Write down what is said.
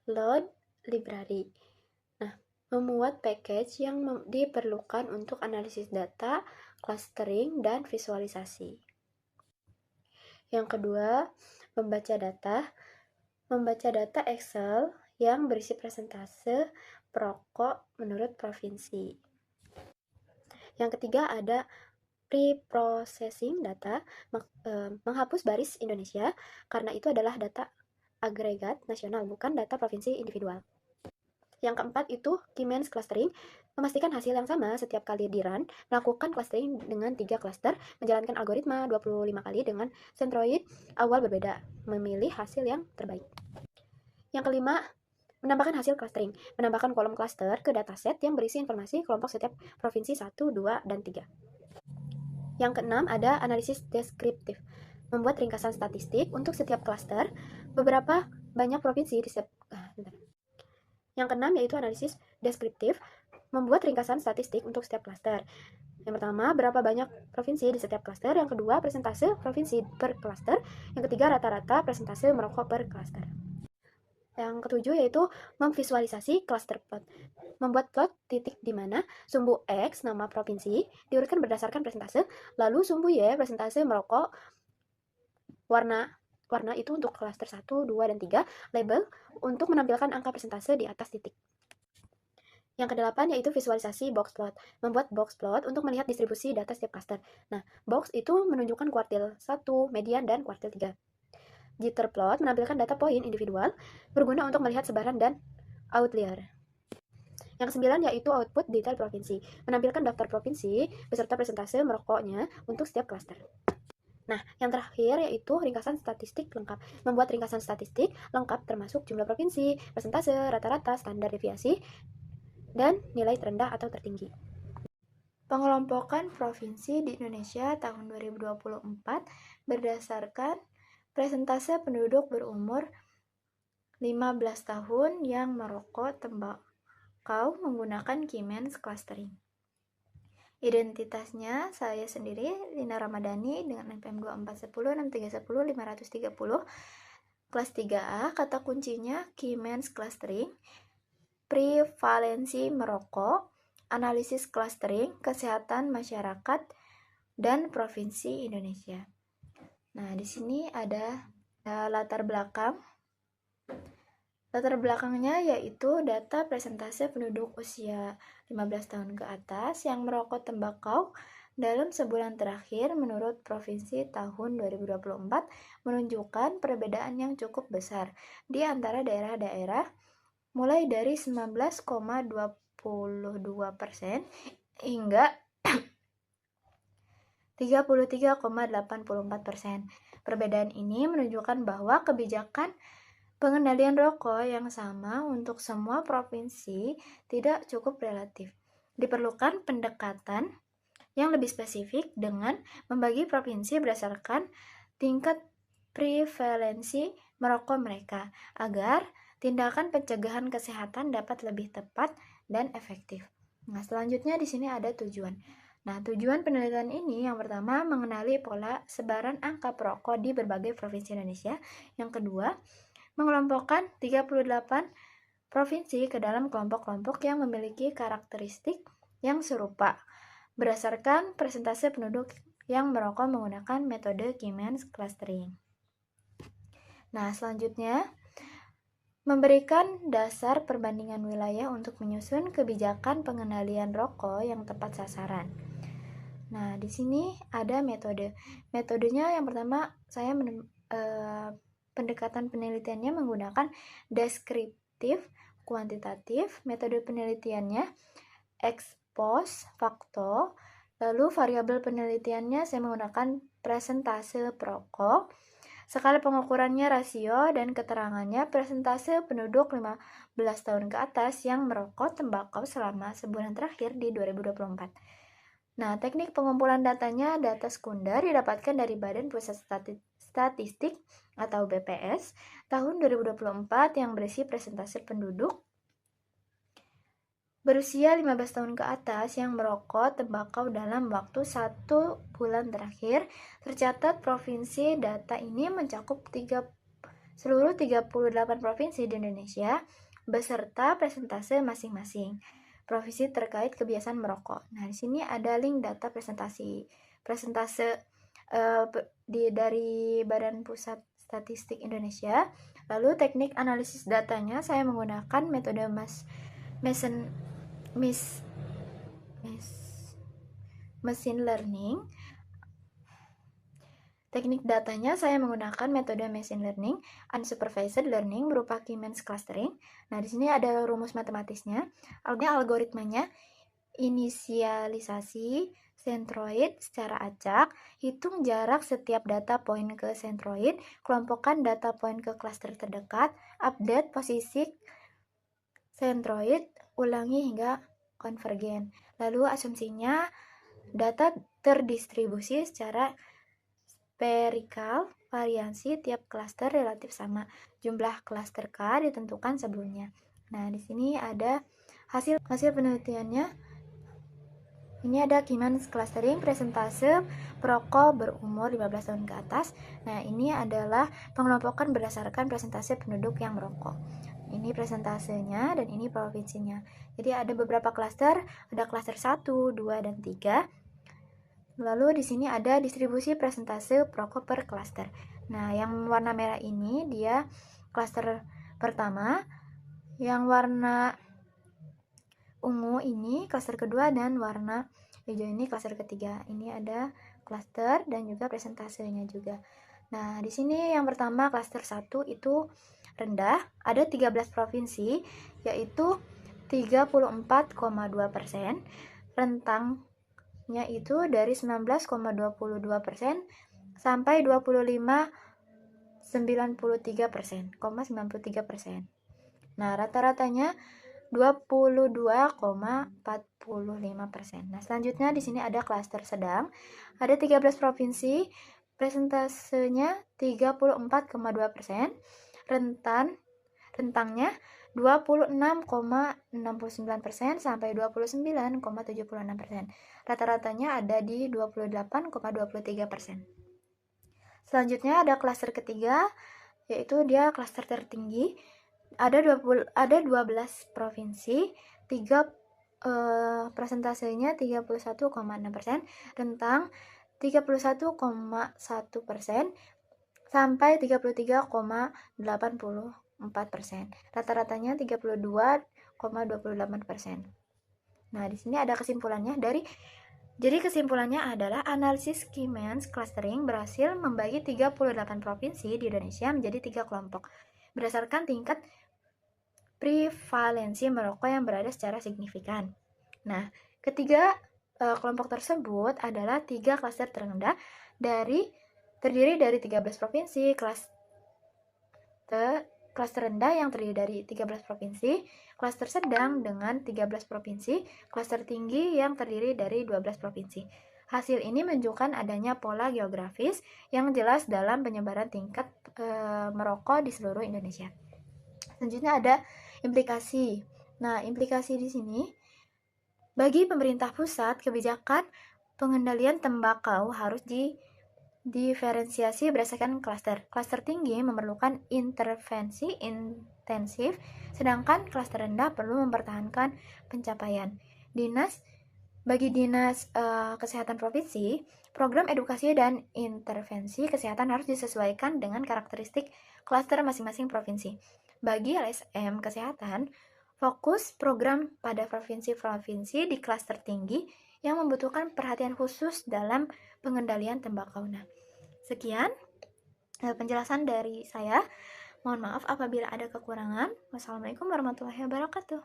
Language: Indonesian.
Load library. Nah, memuat package yang diperlukan untuk analisis data, clustering, dan visualisasi. Yang kedua, membaca data. Membaca data Excel yang berisi persentase perokok menurut provinsi. Yang ketiga ada pre-processing data, menghapus baris Indonesia, karena itu adalah data agregat nasional, bukan data provinsi individual. Yang keempat itu Key-Means clustering, memastikan hasil yang sama setiap kali di run, melakukan clustering dengan 3 cluster, menjalankan algoritma 25 kali dengan centroid awal berbeda, memilih hasil yang terbaik. Yang kelima, menambahkan hasil clustering, menambahkan kolom cluster ke dataset yang berisi informasi kelompok setiap provinsi 1, 2, dan 3. Yang keenam ada analisis deskriptif, membuat ringkasan statistik untuk setiap cluster, beberapa banyak provinsi di Yang keenam yaitu analisis deskriptif, membuat ringkasan statistik untuk setiap cluster. Yang pertama, berapa banyak provinsi di setiap cluster. Yang kedua, persentase provinsi per cluster. Yang ketiga, rata-rata persentase merokok per cluster. Yang ketujuh yaitu memvisualisasi cluster plot, membuat plot titik di mana sumbu X, nama provinsi, diurutkan berdasarkan persentase, lalu sumbu Y, persentase merokok, warna itu untuk cluster 1, 2, dan 3, label untuk menampilkan angka persentase di atas titik. Yang kedelapan yaitu visualisasi box plot, membuat box plot untuk melihat distribusi data setiap cluster. Nah, box itu menunjukkan kuartil 1, median, dan kuartil 3. Jitter plot menampilkan data poin individual, berguna untuk melihat sebaran dan outlier. Yang kesembilan yaitu output detail provinsi, menampilkan daftar provinsi beserta presentase merokoknya untuk setiap cluster. Nah, yang terakhir yaitu ringkasan statistik lengkap, membuat ringkasan statistik lengkap termasuk jumlah provinsi, persentase, rata-rata, standar deviasi, dan nilai terendah atau tertinggi. Pengelompokan provinsi di Indonesia tahun 2024 berdasarkan presentase penduduk berumur 15 tahun yang merokok tembakau menggunakan Key-Means clustering. Identitasnya saya sendiri, Lina Ramadhani, dengan NPM 2410 6310 530, kelas 3A. Kata kuncinya Key-Means clustering, prevalensi merokok, analisis clustering, kesehatan masyarakat, dan provinsi Indonesia. Nah, di sini ada latar belakang. Latar belakangnya yaitu data presentase penduduk usia 15 tahun ke atas yang merokok tembakau dalam sebulan terakhir menurut provinsi tahun 2024 menunjukkan perbedaan yang cukup besar di antara daerah-daerah, mulai dari 19,22% hingga 33,84%. Perbedaan ini menunjukkan bahwa kebijakan pengendalian rokok yang sama untuk semua provinsi tidak cukup relatif. Diperlukan pendekatan yang lebih spesifik dengan membagi provinsi berdasarkan tingkat prevalensi merokok mereka, agar tindakan pencegahan kesehatan dapat lebih tepat dan efektif. Nah, selanjutnya di sini ada tujuan. Nah, tujuan penelitian ini yang pertama mengenali pola sebaran angka perokok di berbagai provinsi Indonesia. Yang kedua, mengelompokkan 38 provinsi ke dalam kelompok-kelompok yang memiliki karakteristik yang serupa berdasarkan persentase penduduk yang merokok menggunakan metode Key-Means clustering. Nah, selanjutnya memberikan dasar perbandingan wilayah untuk menyusun kebijakan pengendalian rokok yang tepat sasaran. Nah, di sini ada metode. Metodenya yang pertama saya pendekatan penelitiannya menggunakan deskriptif, kuantitatif. Metode penelitiannya ex post facto. Lalu variabel penelitiannya saya menggunakan presentase perokok. Skala pengukurannya rasio, dan keterangannya presentase penduduk 15 tahun ke atas yang merokok tembakau selama sebulan terakhir di 2024. Nah, teknik pengumpulan datanya data sekunder didapatkan dari Badan Pusat Statistik atau BPS tahun 2024 yang berisi presentase penduduk berusia 15 tahun ke atas yang merokok tembakau dalam waktu 1 bulan terakhir. Tercatat provinsi data ini mencakup seluruh 38 provinsi di Indonesia beserta presentase masing-masing provinsi terkait kebiasaan merokok. Nah, di sini ada link data presentase dari Badan Pusat Statistik Indonesia. Lalu teknik analisis datanya saya menggunakan metode machine learning. Teknik datanya saya menggunakan metode machine learning, unsupervised learning berupa K-means clustering. Nah, di sini ada rumus matematisnya. Algoritmanya inisialisasi sentroid secara acak, hitung jarak setiap data point ke sentroid, kelompokkan data point ke klaster terdekat, update posisi sentroid, ulangi hingga konvergen. Lalu asumsinya data terdistribusi secara spherical, variansi tiap klaster relatif sama. Jumlah klaster K ditentukan sebelumnya. Nah, di sini ada hasil penelitiannya. Ini ada K-means clustering presentase perokok berumur 15 tahun ke atas. Nah, ini adalah pengelompokan berdasarkan presentase penduduk yang merokok. Ini presentasenya dan ini provinsinya. Jadi ada beberapa klaster, ada klaster 1, 2, dan 3. Lalu di sini ada distribusi presentase perokok per klaster. Nah, yang warna merah ini dia klaster pertama, yang warna ungu ini klaster kedua, dan warna hijau ini klaster ketiga. Ini ada klaster dan juga presentasenya juga. Nah, di sini yang pertama klaster 1 itu rendah, ada 13 provinsi yaitu 34,2%. Rentangnya itu dari 19,22% sampai 93%. Nah, rata-ratanya 22,45%. Nah, selanjutnya di sini ada klaster sedang. Ada 13 provinsi, presentasenya 34,2%. Rentangnya 26,69% sampai 29,76%. Rata-ratanya ada di 28,23%. Selanjutnya ada klaster ketiga, yaitu dia klaster tertinggi. Ada 12 provinsi, presentasenya 31,6%, rentang 31,1% sampai 33,84%. Rata-ratanya 32,28%. Nah, di sini ada kesimpulannya jadi kesimpulannya adalah analisis K-means clustering berhasil membagi 38 provinsi di Indonesia menjadi 3 kelompok berdasarkan tingkat prevalensi merokok yang berada secara signifikan. Nah, ketiga kelompok tersebut adalah 3 klaster terendah terdiri dari 13 provinsi, klaster rendah yang terdiri dari 13 provinsi, klaster sedang dengan 13 provinsi, klaster tinggi yang terdiri dari 12 provinsi. Hasil ini menunjukkan adanya pola geografis yang jelas dalam penyebaran tingkat merokok di seluruh Indonesia. Selanjutnya ada implikasi. Nah, implikasi di sini bagi pemerintah pusat, kebijakan pengendalian tembakau harus diferensiasi berdasarkan klaster. Klaster tinggi memerlukan intervensi intensif, sedangkan klaster rendah perlu mempertahankan pencapaian. Bagi Dinas Kesehatan Provinsi, program edukasi dan intervensi kesehatan harus disesuaikan dengan karakteristik klaster masing-masing provinsi. Bagi LSM Kesehatan, fokus program pada provinsi-provinsi di klaster tinggi yang membutuhkan perhatian khusus dalam pengendalian tembakau. Nah, sekian penjelasan dari saya. Mohon maaf apabila ada kekurangan. Wassalamualaikum warahmatullahi wabarakatuh.